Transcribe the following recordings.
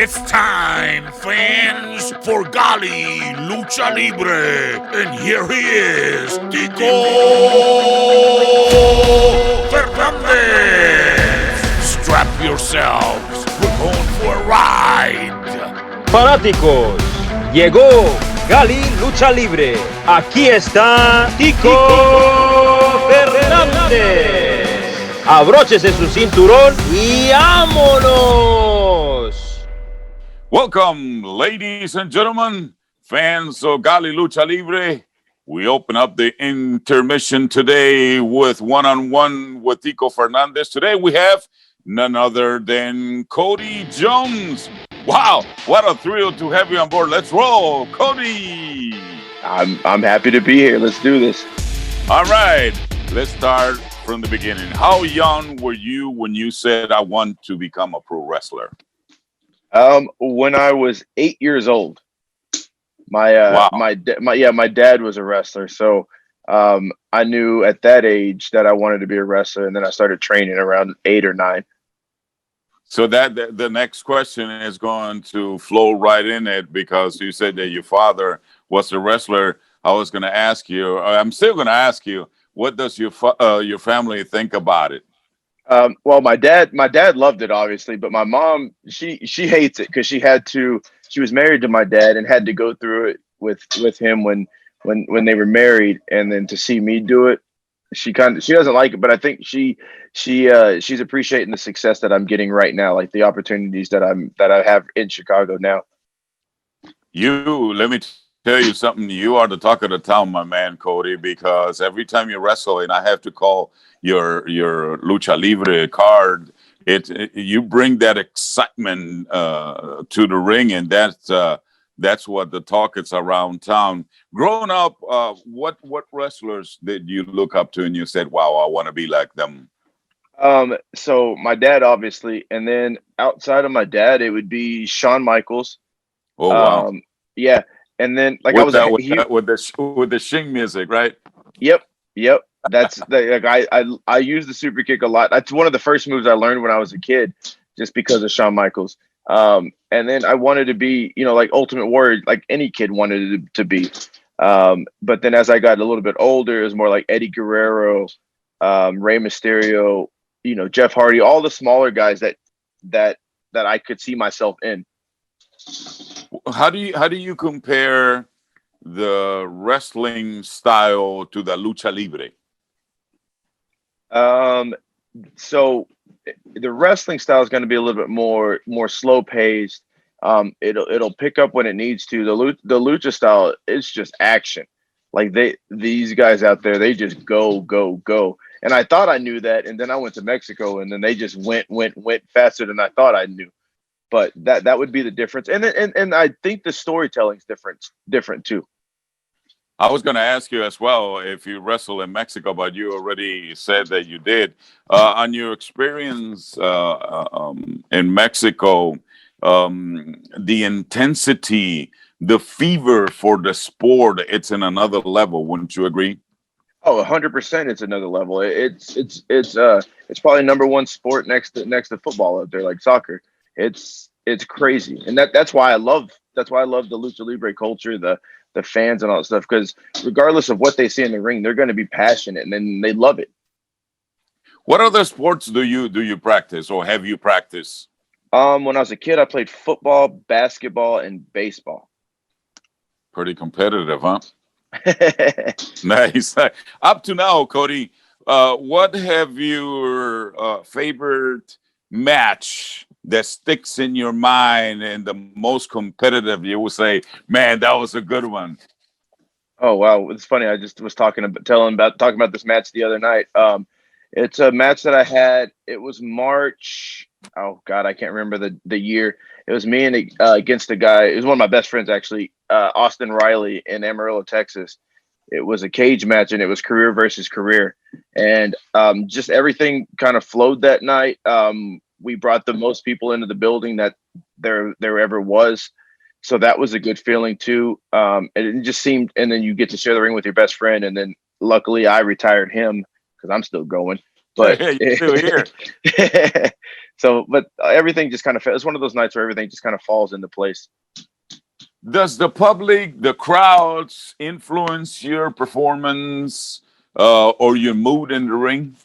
It's time, fans, for Galli, Lucha Libre. And here he is, Tico Fernandez. Strap yourselves, we're going for a ride. Fanáticos, llegó Galli Lucha Libre. Aquí está Tico Fernández. Abróchese su cinturón y ¡vámonos! Welcome, ladies and gentlemen, fans of Galli Lucha Libre. We open up the intermission today with one-on-one with Tico Fernandez. Today we have none other than Cody Jones. Wow, what a thrill to have you on board. Let's roll, Cody. I'm happy to be here. Let's do this. All right, let's start from the beginning. How young were you when you said I want to become a pro wrestler? When I was 8 years old, my dad was a wrestler, so I knew at that age that I wanted to be a wrestler, and then I started training around 8 or 9. So that the next question is going to flow right in it, because you said that your father was a wrestler. I was going to ask you, I'm still going to ask you, what does your family think about it? Well, my dad loved it, obviously, but my mom, she hates it because she was married to my dad and had to go through it with him when they were married, and then to see me do it, she doesn't like it, but I think she's appreciating the success that I'm getting right now, like the opportunities that I have in Chicago now. Let me tell you something. You are the talk of the town, my man, Cody, because every time you wrestle and I have to call your Lucha Libre card, you bring that excitement to the ring, and that's what the talk is around town. Growing up, what wrestlers did you look up to and you said, wow, I want to be like them? So my dad, obviously, and then outside of my dad, it would be Shawn Michaels. Oh, wow. Yeah. And then with the Shing music, right? Yep. That's I use the super kick a lot. That's one of the first moves I learned when I was a kid, just because of Shawn Michaels. And then I wanted to be, like Ultimate Warrior, like any kid wanted to be. But then as I got a little bit older, it was more like Eddie Guerrero, Rey Mysterio, Jeff Hardy, all the smaller guys that I could see myself in. How do you compare the wrestling style to the Lucha Libre? So the wrestling style is going to be a little bit more slow paced. It'll pick up when it needs to. The Lucha style is just action. Like these guys out there, they just go. And I thought I knew that, and then I went to Mexico, and then they just went faster than I thought I knew. But that would be the difference, and I think the storytelling's different too. I was going to ask you as well if you wrestle in Mexico, but you already said that you did. On your experience in Mexico, the intensity, the fever for the sport, it's in another level. Wouldn't you agree? Oh, 100%. It's another level. It's probably number one sport next to football out there, like soccer. It's crazy, and that's why I love the Lucha Libre culture, the fans and all that stuff, because regardless of what they see in the ring, they're going to be passionate, and then they love it. What other sports do you practice, or have you practiced? When I was a kid, I played football, basketball, and baseball. Pretty competitive, huh? Nice. Up to now, Cody, what have your favorite match that sticks in your mind, and the most competitive you will say, man, that was a good one? Oh, wow. It's funny. I just was talking about this match the other night. It's a match that I had. It was March. Oh God, I can't remember the year. It was me and against a guy. It was one of my best friends, actually, Austin Riley, in Amarillo, Texas. It was a cage match, and it was career versus career, and just everything kind of flowed that night. We brought the most people into the building that there ever was. So that was a good feeling too. And it just seemed, and then you get to share the ring with your best friend. And then luckily I retired him because I'm still going, but you're still here. So, but everything just kind of, it's one of those nights where everything just kind of falls into place. Does the public, the crowds, influence your performance or your mood in the ring?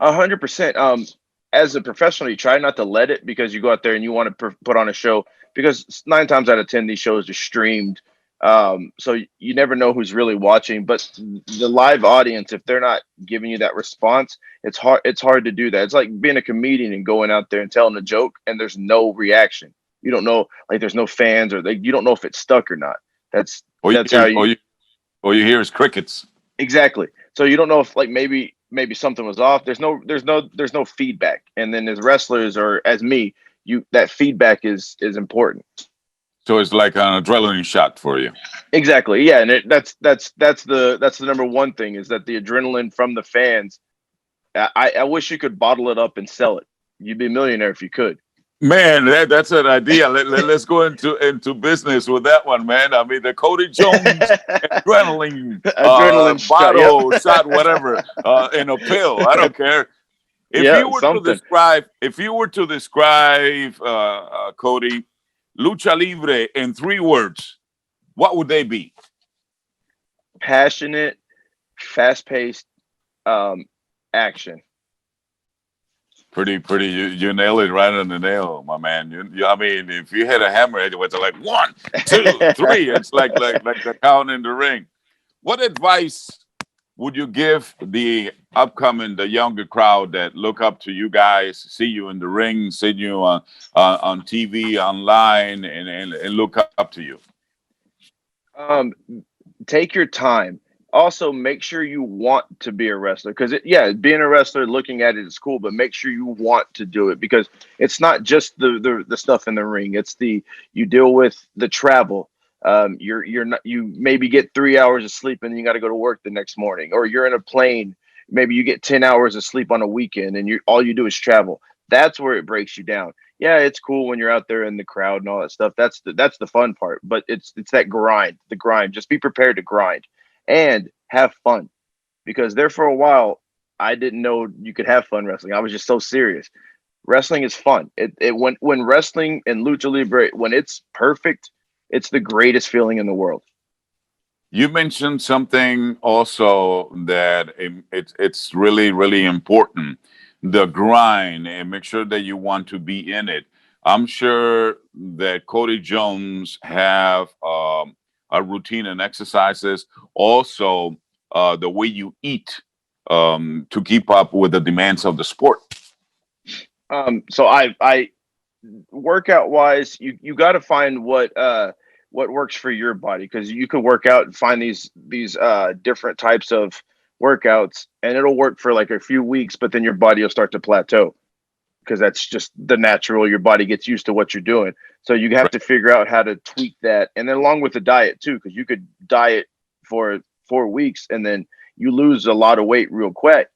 100%. As a professional, you try not to let it, because you go out there and you want to put on a show, because 9 times out of 10, these shows are streamed. So you never know who's really watching, but the live audience, if they're not giving you that response, it's hard to do that. It's like being a comedian and going out there and telling a joke and there's no reaction. You don't know, like, there's no fans, or you don't know if it's stuck or not. That's All you hear is crickets. exactly. So you don't know if, like, maybe something was off. There's no feedback. And then as wrestlers, or as me, that feedback is important. So it's like an adrenaline shot for you. Exactly. Yeah, and that's the number one thing, is that the adrenaline from the fans. I wish you could bottle it up and sell it. You'd be a millionaire if you could. Man, that's an idea. Let's go into business with that one, man. I mean, the Cody Jones adrenaline bottle shot, whatever, in a pill. I don't care. If you were to describe Cody, Lucha Libre in 3 words, what would they be? Passionate, fast-paced, action. Pretty. You nailed it right on the nail, my man. I mean, if you hit a hammer, it was like 1, 2, 3. It's like the count in the ring. What advice would you give the younger crowd that look up to you guys, see you in the ring, see you on TV, online, and look up to you? Take your time. Also, make sure you want to be a wrestler, because being a wrestler, looking at it is cool, but make sure you want to do it, because it's not just the stuff in the ring. It's you deal with the travel. You maybe get 3 hours of sleep and you got to go to work the next morning, or you're in a plane. Maybe you get 10 hours of sleep on a weekend and all you do is travel. That's where it breaks you down. Yeah, it's cool when you're out there in the crowd and all that stuff. That's the fun part, but it's that grind, the grind. Just be prepared to grind and have fun, because there for a while, I didn't know you could have fun wrestling. I was just so serious. Wrestling is fun. When wrestling and Lucha Libre, when it's perfect, it's the greatest feeling in the world. You mentioned something also that it's really, really important. The grind, and make sure that you want to be in it. I'm sure that Cody Jones have a routine and exercises. Also, the way you eat to keep up with the demands of the sport. So I workout wise, you got to find what works for your body, because you could work out and find these different types of workouts, and it'll work for like a few weeks, but then your body will start to plateau, because that's just the natural. Your body gets used to what you're doing. So you have to figure out how to tweak that. And then along with the diet too, because you could diet for 4 weeks and then you lose a lot of weight real quick.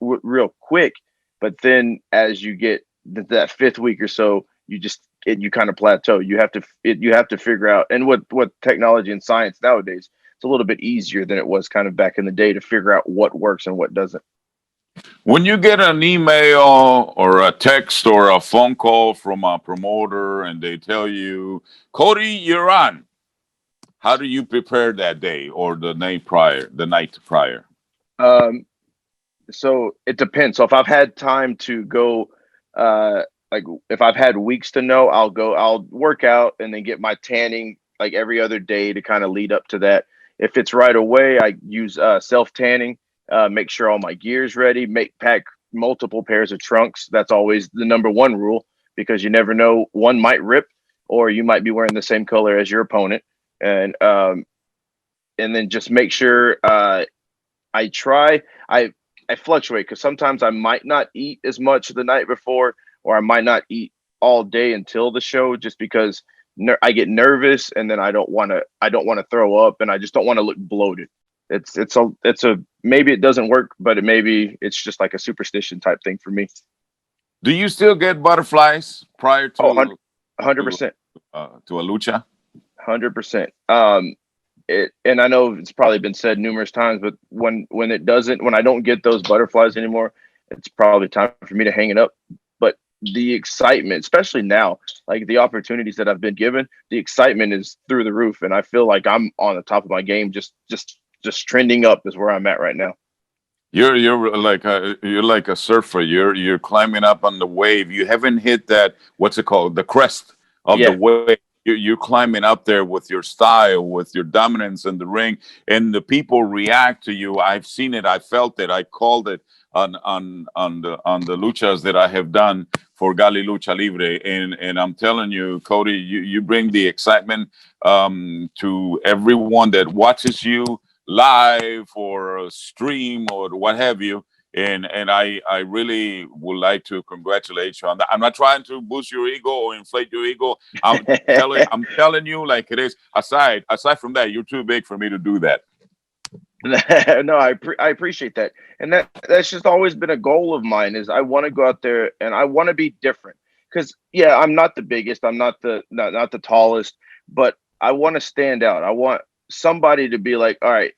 But then as you get that 5th week or so, you kind of plateau. You have to figure out, and with technology and science nowadays, it's a little bit easier than it was kind of back in the day to figure out what works and what doesn't. When you get an email or a text or a phone call from a promoter and they tell you, Cody, you're on, how do you prepare that day or the night prior? So it depends. So if I've had time to go, like if I've had weeks to know, I'll work out and then get my tanning like every other day to kind of lead up to that. If it's right away, I use self tanning. Make sure all my gear's ready, pack multiple pairs of trunks. That's always the number one rule, because you never know, one might rip or you might be wearing the same color as your opponent. And then just make sure I fluctuate, because sometimes I might not eat as much the night before, or I might not eat all day until the show, just because I get nervous and then I don't want to throw up, and I just don't want to look bloated. It's a maybe it doesn't work, but it's just like a superstition type thing for me. Do you still get butterflies prior to 100% to a lucha? 100%. And I know it's probably been said numerous times, but when I don't get those butterflies anymore, it's probably time for me to hang it up. But the excitement, especially now, like the opportunities that I've been given, the excitement is through the roof, and I feel like I'm on the top of my game. Just trending up is where I'm at right now. You're like a surfer. You're climbing up on the wave. You haven't hit that, what's it called, the crest of the Yeah. wave. You're climbing up there with your style, with your dominance in the ring, and the people react to you. I've seen it. I felt it. I called it on the luchas that I have done for Galli Lucha Libre, and I'm telling you, Cody, you bring the excitement to everyone that watches you live or stream or what have you. And I really would like to congratulate you on that. I'm not trying to boost your ego or inflate your ego. I'm telling you like it is. Aside from that, you're too big for me to do that. No, I appreciate that, and that's just always been a goal of mine. Is I want to go out there and I want to be different. Because yeah, I'm not the biggest, I'm not the tallest, but I want to stand out. I want somebody to be like, all right,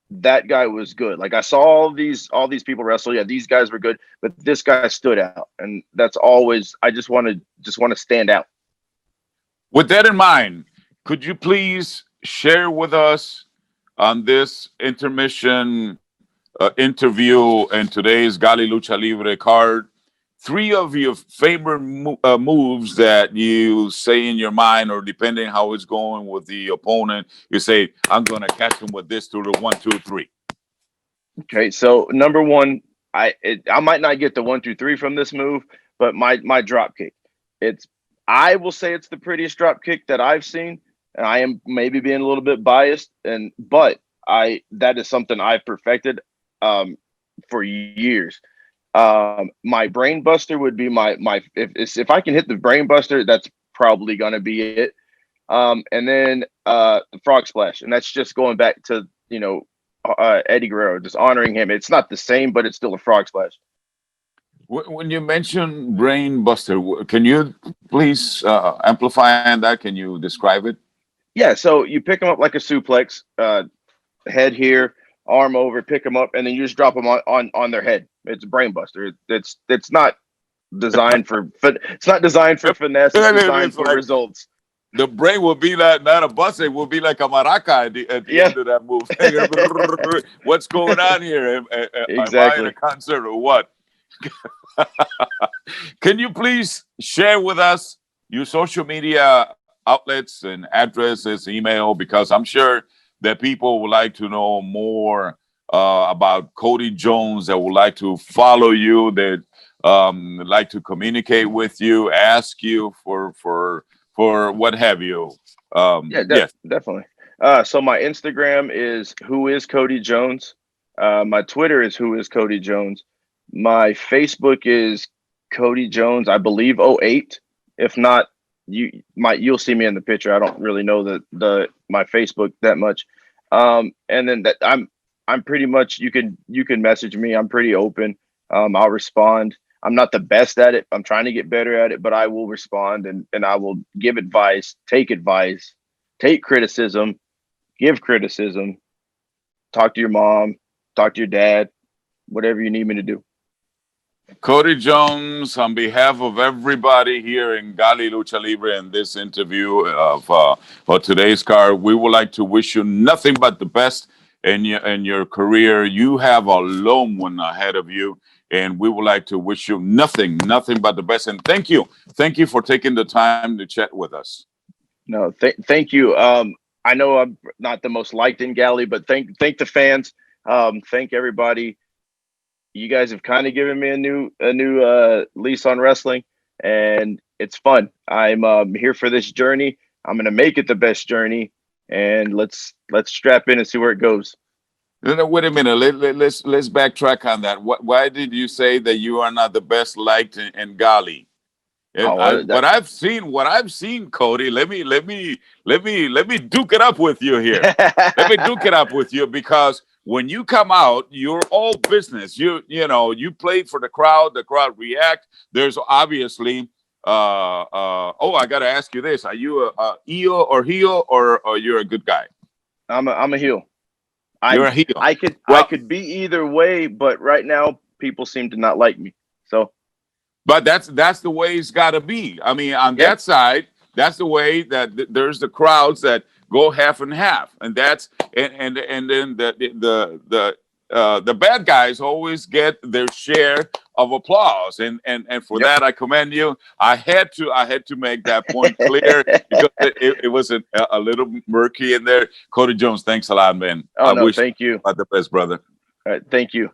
that guy was good. Like I saw all these people wrestle. Yeah, these guys were good, but this guy stood out, and that's always. I just want to stand out. With that in mind, could you please share with us on this intermission interview and today's Galli Lucha Libre card, three of your favorite moves that you say in your mind, or depending how it's going with the opponent, you say, I'm going to catch him with this through the 1, 2, 3. Okay, so number one, I might not get the 1, 2, 3 from this move, but my drop kick. I will say it's the prettiest drop kick that I've seen, and I am maybe being a little bit biased, but that is something I've perfected for years. My brain buster would be my if I can hit the brain buster, that's probably gonna be it. And then the frog splash, and that's just going back to Eddie Guerrero, just honoring him. It's not the same, but it's still a frog splash. When you mention brain buster, can you please amplify on that? Can you describe it? Yeah, so you pick them up like a suplex, head here, arm over, pick them up, and then you just drop them on their head. It's a brain buster. It's not designed for it's not designed for finesse. It's designed for results. The brain will be like not a bus. It will be like a maraca at the end of that move. What's going on here? Am I in a concert or what? Can you please share with us your social media outlets and addresses, email, because I'm sure that people would like to know more about Cody Jones, that would like to follow you, that like to communicate with you, ask you for what have you. Yes, definitely. So my Instagram is Who Is Cody Jones. My Twitter is Who Is Cody Jones. My Facebook is Cody Jones, I believe 08. If not, you'll see me in the picture. I don't really know my Facebook that much. And then that I'm pretty much, you can message me. I'm pretty open. I'll respond. I'm not the best at it. I'm trying to get better at it, but I will respond, and I will give advice, take criticism, give criticism, talk to your mom, talk to your dad, whatever you need me to do. Cody Jones, on behalf of everybody here in Galli Lucha Libre in this interview for today's card, we would like to wish you nothing but the best in your career. You have a long one ahead of you, and we would like to wish you nothing but the best. And thank you for taking the time to chat with us. No, thank you. I know I'm not the most liked in Galli, but thank the fans. Thank everybody. You guys have kind of given me a new lease on wrestling, and it's fun. I'm here for this journey. I'm gonna make it the best journey, and let's strap in and see where it goes. No, wait a minute. Let's backtrack on that. Why did you say that you are not the best liked in Galli? What I've seen, Cody. Let me duke it up with you here. Let me duke it up with you, because when you come out, you're all business. You played for the crowd. The crowd react. There's obviously. I got to ask you this: are you a heel or you're a good guy? I'm a heel. You're a heel. I could be either way, but right now people seem to not like me. So But that's the way it's got to be. I mean, on that side, that's the way that there's the crowds that go half and half, and that's and then the bad guys always get their share of applause, and for that I commend you. I had to make that point clear because it was a little murky in there. Cody Jones, thanks a lot, man. Oh, no, thank you. About the best, brother. All right, thank you.